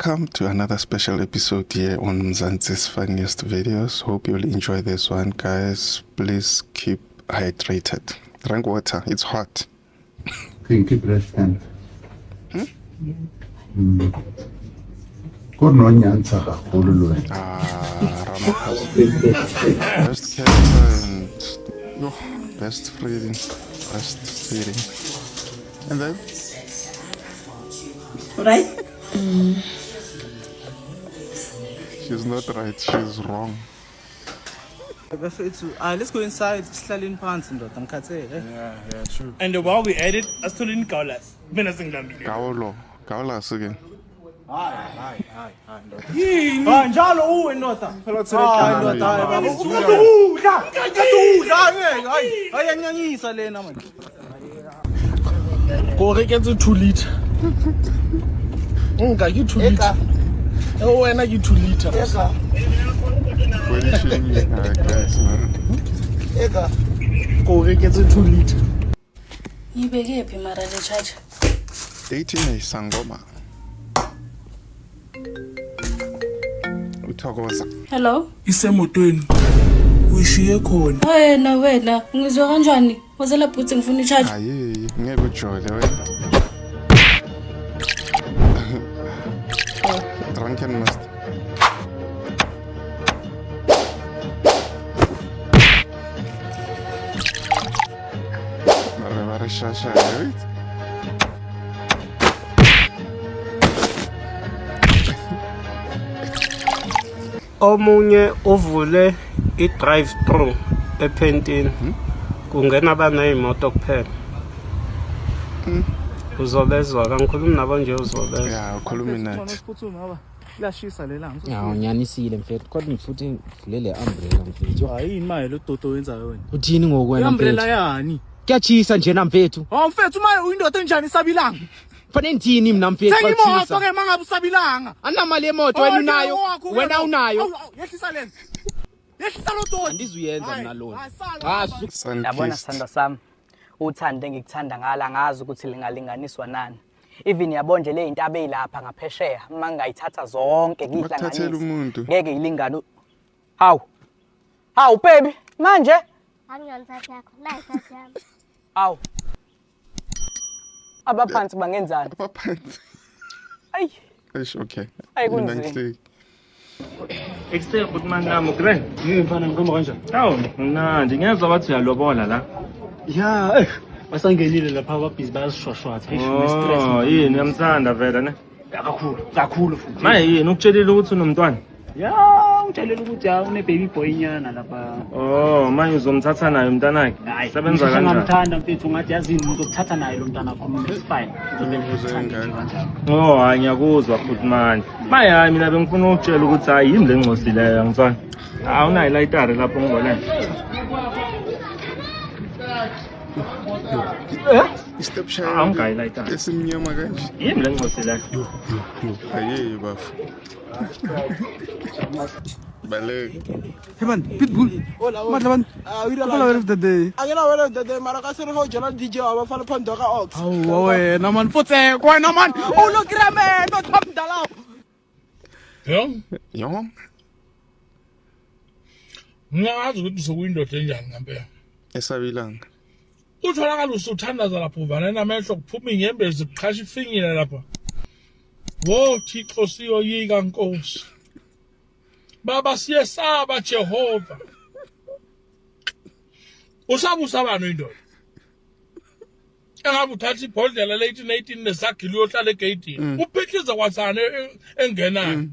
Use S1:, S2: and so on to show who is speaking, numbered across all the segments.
S1: Welcome to another special episode here on Mzansi's Funniest Videos. Hope you'll enjoy this one, guys. Please keep hydrated. Drink water, it's hot.
S2: Pinky breast and Kunonyanza kakhulu lo.
S1: Ramaphosa. Best cancer and breastfeeding. And then
S3: Right?
S1: she's not right, she's wrong.
S4: Let's go inside. Slalin pants and
S5: Yeah, true.
S6: And while we edit, I still didn't call us.
S1: Kaolo again.
S4: Hi. Njalo uwenota. Ayanyanyisa lena man.
S5: Gore ke 2 liter. Nka ke 2 liter. Wena ke 2 liter.
S1: What is she mean, guys?
S5: Gore ke 2 liter.
S3: Ibeke phi mara le charge?
S1: 18 isangoma. Uthokoza.
S3: Hello?
S6: Isemotweni. Uyishiye khona.
S3: Wena, ngizwa kanjani? Wazela bhuti ngifuna i-charge.
S1: Hayi, ngeke ujole wena. Drunken master. Mare shasha, right?
S7: Omunye uvule i-drive through ePentini kungena abanezimoto kuphela. Uzobezwa kangikhulumi nabo nje uzobezwa.
S1: Yeah, ukhuluma nathi.
S4: Lashisa lela.
S8: Ya unyanisile mfethu kodwa ngifuthi vulele umbrella mfethu.
S4: Hayi imali lo dodo wenza yona.
S8: Uthini ngokwena mfethu?
S4: Umbrella yani.
S8: Kuyachisa nje na mfethu.
S4: Mfethu manje uyindoda enjani sabilanga?
S8: Fanele ngithini mina mfethu
S4: kwachisa? Sengimoto ke mangabe usabilanga.
S8: Anamali emoto wena unayo. Wena unayo.
S4: Yehlisa lena. Yehlisa lo dodo.
S8: Andizuyenza mina lona.
S9: Yabona sithanda sami. Uthande ngikuthanda ngala ngazi ukuthi lingalinganiswa nani. Even yabonje le into abeyilapha ngaphesheya mangayithatha zonke ngihlanganise. Ngeke ilingane. Hawu baby manje?
S10: Angiyona thathi yakho. La thathi yami.
S9: Hawu. Abaphansi bangenzani?
S1: Abaphansi.
S9: Ayi.
S1: Eish okay.
S9: Ayikunzima.
S7: Ekuse ukuthi manje nami grand.
S5: Mfana ngikoma kanjani?
S7: Hawu, mnandi ngezwe bathi uyalobola la.
S5: Ya, basangenile lapha ababhizi bayasishwashwatha.
S7: Oh, yini yamthanda vela ne?
S5: Kakhulu futhi.
S7: Manje yini ukutshelile ukuthi unomntwana?
S5: Ya, ngitshelele ukuthi une baby boy nyana lapha.
S7: Oh, manje uzomthatha naye umntanakhe. Sebenza kanjani?
S5: Ngamthanda mfethu ngathi yazini ngizokuthatha naye lo mntana khona it's fine.
S7: Oh, hayi ngiyakuzwa futhi manje. Manje hayi mina bengifuna ukutshela ukuthi hayi yini lengcosileyo ngifana. Awunayi lightare lapho ngibona.
S1: Step shy.
S7: Awungayi lightare.
S1: Esimnyama kanje.
S7: Yini lengcosileyo?
S1: Hayi bafu. Balek.
S4: Heban pitbull. Madlaban. Awira dade. Angena wala dade mara ka sere ho jala DJ abafana phanda ka ox. Awu wena man futse kwena man. Ulograme no thamdala.
S6: Yo. Ngazi ukuthi sokwindoda enjani ngempela.
S1: Esabilanga.
S6: Utholakala usuthandaza lapho uvana namehlo kuphuma inyembezi kuqhasha ifingile lapha. Wo Thixo siyoyika Nkosi. Baba siyesaba Jehova. Usaba indoda. Engabe uthatha ibhodlela le 18 nesagili uyohlala egate. Uphikhiza kwathana engenayo.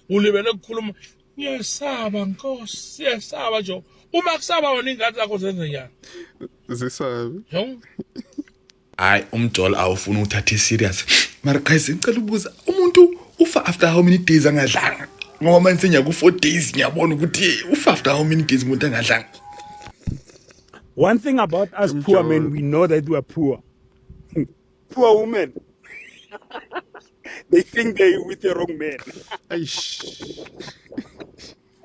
S6: Ulibele ukukhuluma ngiyesaba Nkosi, siyesaba Jehova. Uma kusaba wena ingadi zakho zenze njani?
S1: Zisabe.
S6: Yho.
S11: Hayi umjolo awufuna uthatha serious. Mara guys ngicela ukubuza umuntu ufa after how many days angadlanga? Ngoba manje senya ku 4 days ngiyabona ukuthi ufa after how many days umuntu angadlanga.
S7: One thing about us poor men, we know that we are poor. Poor women. They think they with the wrong man.
S1: Eish.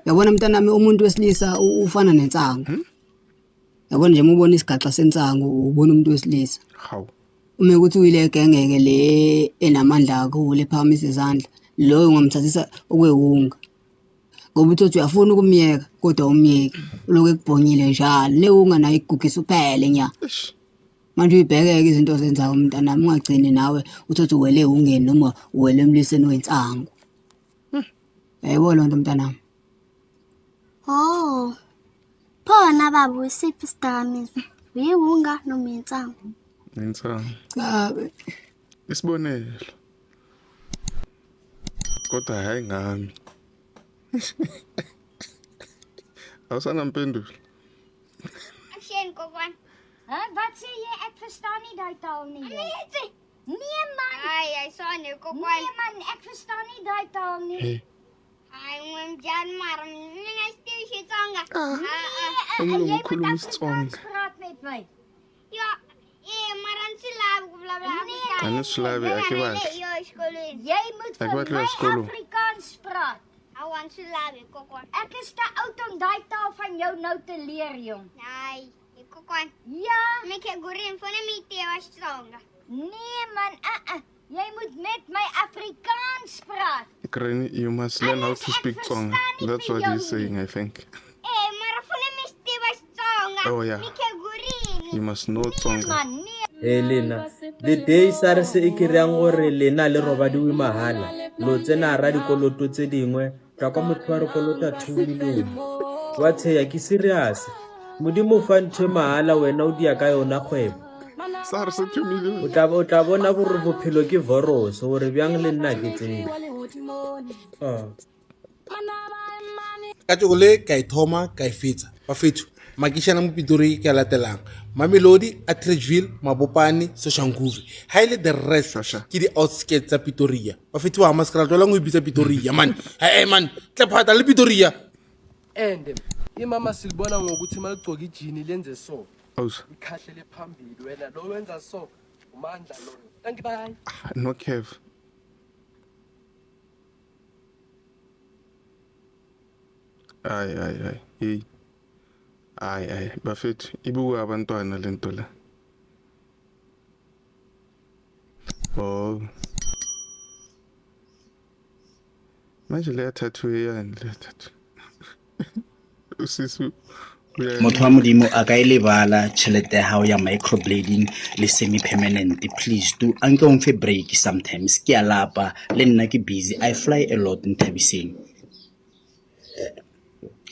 S12: Yabona mntanami umuntu wesilisa ufana nensangu. Yabona nje ubona isigaxa sensangu ubona umuntu wesilisa.
S1: Hawu.
S12: uma ukuthi uyile gengeke le enamandla kakhulu ephakamisa izandla loyo ungamthathisa okwewunga ngoba uthi uyafuna ukumyeka kodwa umyeki uloku ekubhonyile njalo lewunga nayo igugisa uphele nya manje uyibhekeke izinto zenzayo umntanami ungagcini nawe uthothi uwele ungeni noma uwele emliseni wensangu yebo lonto mntanami
S10: Oh. Phona baba usiphi isidakamizwa? Uyiwunga noma insangu?
S1: Insangu.
S12: Cha.
S1: Isibonelo. Kodwa hayi ngami. Awusana mpendulo.
S10: Aksien kokwan.
S13: Wat sê jy? Ek verstaan nie daai taal nie. Nee man.
S10: Ai, hy sê nie kokwan.
S13: Nee man, ek verstaan nie daai taal nie.
S1: Hey.
S10: Ai, jan maar ninga stil sy tsanga.
S1: Jy moet Afrikaans
S13: praat met my.
S10: Ja, maar dan silabi bla bla.
S1: Ana silabi akibat.
S13: Jy moet vir my Afrikaans praat.
S10: Awan silabi kokwan.
S13: Ek is te oud om daai taal van jou nou te leer, jong.
S10: Ai, kokwan.
S13: Ja,
S10: mek ek gorin van my te was tsanga.
S13: Nee man, jy moet met my Afrikaans praat.
S1: Granny, you must learn how to speak Tsonga. That's what he's saying, I think.
S10: Maar van my te was tsanga.
S1: Oh yeah. You must know Tsonga.
S14: Lena, the day SARS e kirang gore lena le robadiwe mahala lo tsena ra dikoloto tse dingwe tla kwa motho wa re kolota 2 million wa tsheya ke serious modimo fa ntwe mahala wena o dia ka yona kgwebo
S1: SARS 2 million
S14: o tla bona gore bophelo ke virus gore bjang le nna ke tsene
S15: ka tsogole ka ithoma ka ifetsa ba fethu makishana mo Pitori ke latelang Mamelodi, Atteridgeville, Mabopane, Soshanguve. Highly the rest ke di outskirts tsa Pretoria. Ba fethu wa maskara tlola ngo ibitsa Pretoria man. Hey man, tla phata le Pretoria.
S16: And imama silibona ngokuthi maligcoka ijini lenze so.
S1: Awusa.
S16: Ikhahlele phambili wena lo wenza so. Umandla lo. Thank you bye.
S1: No Kev. Ay. Hey. Ay, bafethu ibuka abantwana lento la. Oh. Manje le tattoo yani le tattoo. Usisu.
S17: Motho wa modimo a ka elebala tšhelete ya hao ya microblading le semi permanent. Please do anke o mfe break sometimes ke a lapa le nna ke busy. I fly a lot in Thabiseng.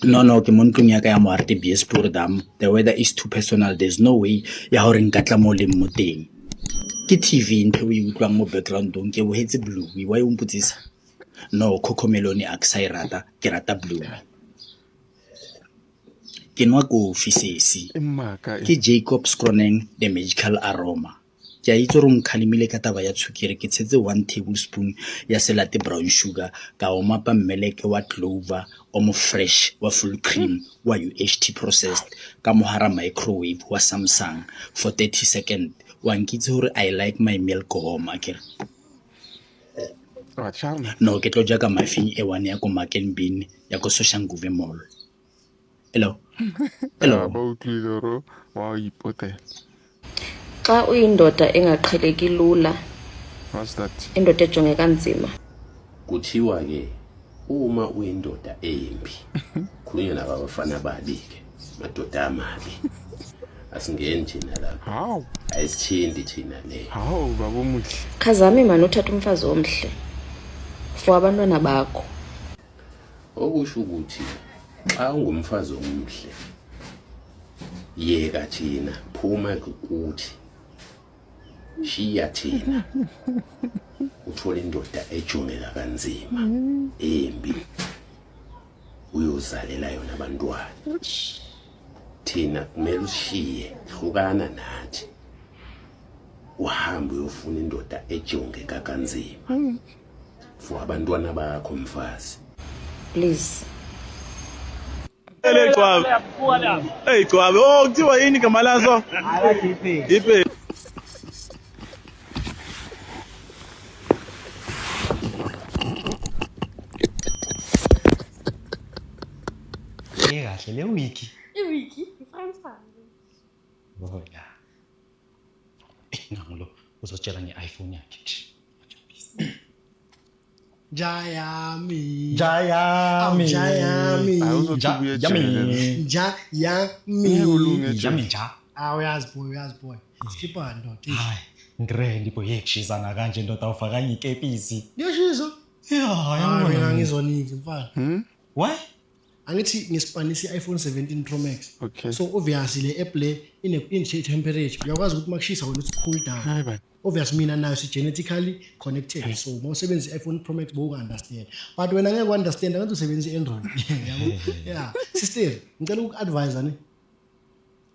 S17: No, ke montlong ya ka ya mo RTBS Spordam. The weather is too personal. There's no way ya hore nka tla mo le mo teng. Ke TV ntho o utlwang mo backgroundong ke bohetse blue. Why o mputsisa? No, Cocomeloni a ke sa irata, ke rata blue. Ke nwa kofi sesi. Ke Jacob Skroneng the magical aroma. Ke a itse gore nkhalimile ka taba ya tshukiri ke tshetse 1 tablespoon ya selate brown sugar ka o mapa mmeleke wa clover o mo fresh wa full cream wa UHT processed ka mohara microwave wa Samsung for 30 seconds wa nkitse gore I like my milk home akere. No ke tlo jaka mafing e one ya ko Marken Bean ya ko Soshanguve Mall. Hello.
S1: Ba utlwile ro wa ipotela.
S18: Xa uyindoda engaqheleki lula.
S1: What's that?
S18: Indoda ejonge kanzima.
S19: Kuthiwa ke uma uyindoda embi khulunywa nabafana babike madoda amabi asingeni thina lapha.
S1: Hawu.
S19: Ayisithindi thina le.
S1: Hawu baba omuhle.
S18: Khazami manje uthatha umfazi omhle. For abantwana bakho.
S19: Okusho ukuthi xa ungumfazi omuhle yeka thina phuma kuthi shiya thina uthola indoda ejongeka kanzima embi uyozalela yona abantwana thina kumele ushiye hlukana nathi uhambe uyofuna indoda ejongeka kanzima for abantwana bakho mfazi
S18: please.
S20: Hey, Gwabe. Oh, kuthiwa yini igama laso? Ipe.
S21: Kahle le wiki.
S3: Iwiki, iFrans.
S21: Oh ya. Ngalo. uzositshela nge-iPhone yakhe.
S22: Jayami.
S21: Jayami.
S22: Jayami.
S21: Jayami.
S22: Uyazi boy. Skipper ndoda.
S21: Hayi, ngirendi boy yekushizana kanje ndoda awufakanye ikepisi.
S22: Ngiyashiza.
S21: Yeah,
S22: mina ngizonika mfana.
S21: Why?
S22: Angithi ngispanisi iPhone 17 Pro Max.
S1: Okay.
S22: So obviously le app le in temperature. Uyakwazi ukuthi makushisa wena uthi cool down.
S1: Hayi bani.
S22: Obviously mina nayo si genetically connected. So mawusebenzisa iPhone Pro Max boku understand. But wena ngeke understand ngathi usebenzisa Android. Yabo. Yeah. Sister, ngicela uku-advise ne.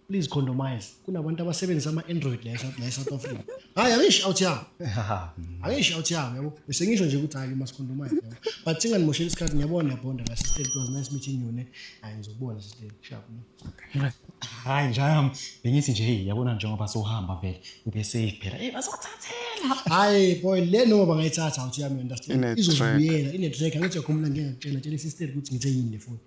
S22: Please condomize. Kunabantu abasebenzisa ama-Android la South Africa. Hayi angisho out yami. Angisho out yami yabo. Bese ngisho nje ukuthi hayi must condomize yabo. But singanimoshela isikhathi ngiyabona yabonda la sister. It was nice meeting you ne. Hayi ngizobona sister. Sharp ne.
S21: Hayi njayami bengithi nje yabona njengoba sohamba vele ube safe phela. Bazothathela.
S22: Hayi boy le noma bangayithatha out yami understand.
S1: Izovuyela
S22: ine track angithi yakhomula ngiyakutshela sister ukuthi ngithe yini le phone.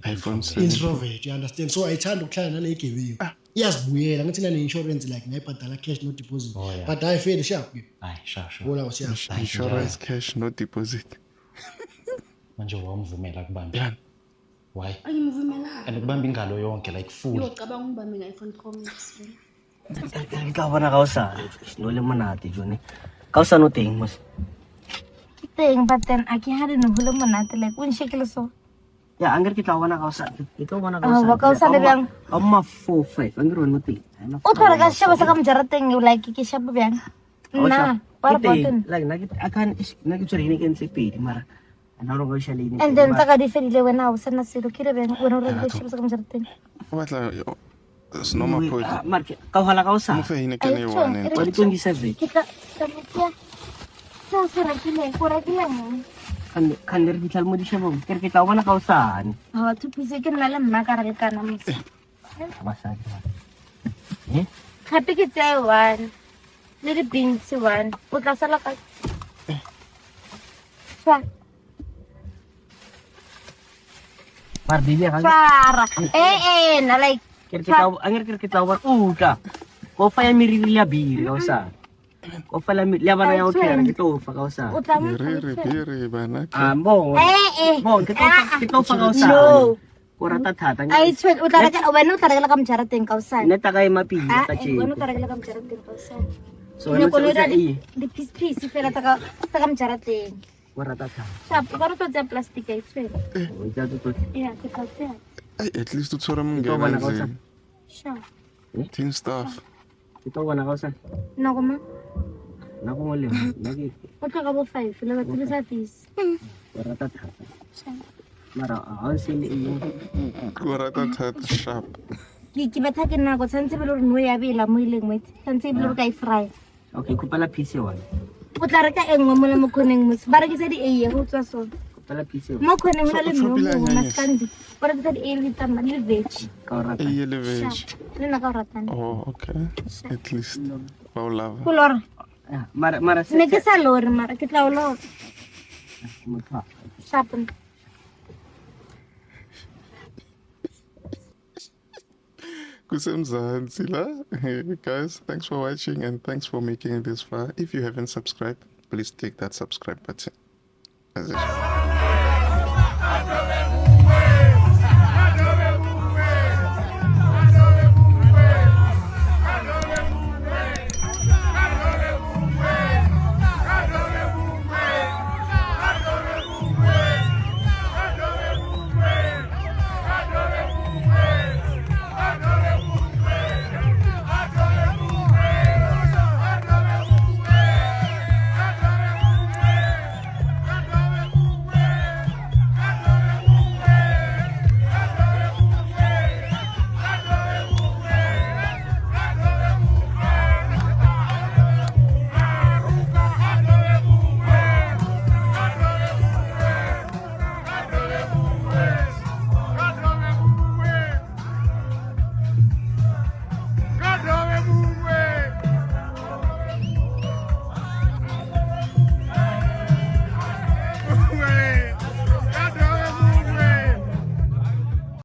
S1: iPhone 7.
S22: Introvert, you understand? So I thanda ukuhlala nale igebeyo. Iyazibuyela ngathi nane insurance like ngayibhadala cash no deposit. But I feel sharp.
S21: Hayi sure.
S22: Bola usiyasho.
S1: Insurance cash no deposit.
S21: Manje wamvumela kubambi. Why?
S3: Ayimvumela.
S21: And kubamba ingalo yonke like full.
S3: Uyocabanga ngibambe nge-iPhone Pro Max.
S9: Ka bona ka usa. No le monate jone. Ka usa no teng mos.
S10: Teng, but then I can't have no hula monate like when shekelo so.
S9: Ya, angger kita wana ka usa. Ito wana ka
S10: Ah,
S9: usa.
S10: waka usa le bang.
S9: Amma 4-5. Angger wana teng.
S10: O tshwara ka sheba sa ka mjarateng like ke sheba bang. Na, para button.
S9: Like akan nagitswere ne ke ntse pedi mara. Ana ro go shale ni.
S10: And then taka di fedile wena o sana selo kire bang wena re ke sheba sa ka mjarateng.
S1: O batla it's normal point.
S9: Marke ka hala ka usa.
S1: Mo fe hine ke ne one.
S9: 27.
S10: Kita tamutia. Sa sera kile kora kile mo.
S9: Kan der bital mo di siya mo. Kaya kita wana ka usahan.
S10: Ah, tu pise ke nala mma ka re kana mo.
S9: Basa.
S10: Happy ke tsaya one. Le di beans one. O tla sala ka. Sa.
S9: Par bibi ka.
S10: Para. Na like.
S9: Angger kita wan uka. Ko fa ya miriri ya biri ka usa. Ko fa la bana ya utera kita fa ka usa.
S1: Biri bana.
S9: Bon. Bon, kita fa ka usa.
S10: No.
S9: Ora tathata.
S10: Ay sweat utara ka wena utara ka mjarateng ka usa.
S9: Neta ka mapili ka chi.
S10: Wena utara ka mjarateng ka usa.
S9: So ano sa i?
S10: Di piece fela taka mjarateng.
S9: Ora tathata.
S10: Sap, para to ja plastic ay sweat.
S9: O ja to.
S10: Yeah, kita tsaya.
S1: Ay, at least utsora mo ngena.
S10: Sure.
S1: Team staff.
S9: Ito wana ka usa.
S10: Nako ma.
S9: Nako mo le. Lagi.
S10: O tla ka bo 5 le batho sa fees.
S9: Ora tathata. Mara a sile i.
S1: Ora tathata sharp.
S10: Ki batha ke nako tshantse be le re no ya bela mo ileng mo tshantse be le re ka I fry.
S9: Okay, ko pala piece one.
S10: O tla re ka engwe mo le mo khoneng mo. Ba re ke se di eiye go tswa so.
S9: Pala piece.
S10: Mo khoneng ho le mo maskandi. Ba re ke di eiye le tama le veg.
S9: Ka rata.
S1: Eiye le veg.
S10: Le na ka rata.
S1: Oh, okay. At least. Ba o lava.
S10: Color.
S9: Mara
S10: ne ke sa lore mara ke tla o lo. Sharpen.
S1: Kusemzansi la. Guys, thanks for watching and thanks for making it this far. If you haven't subscribed, please take that subscribe button. That's it.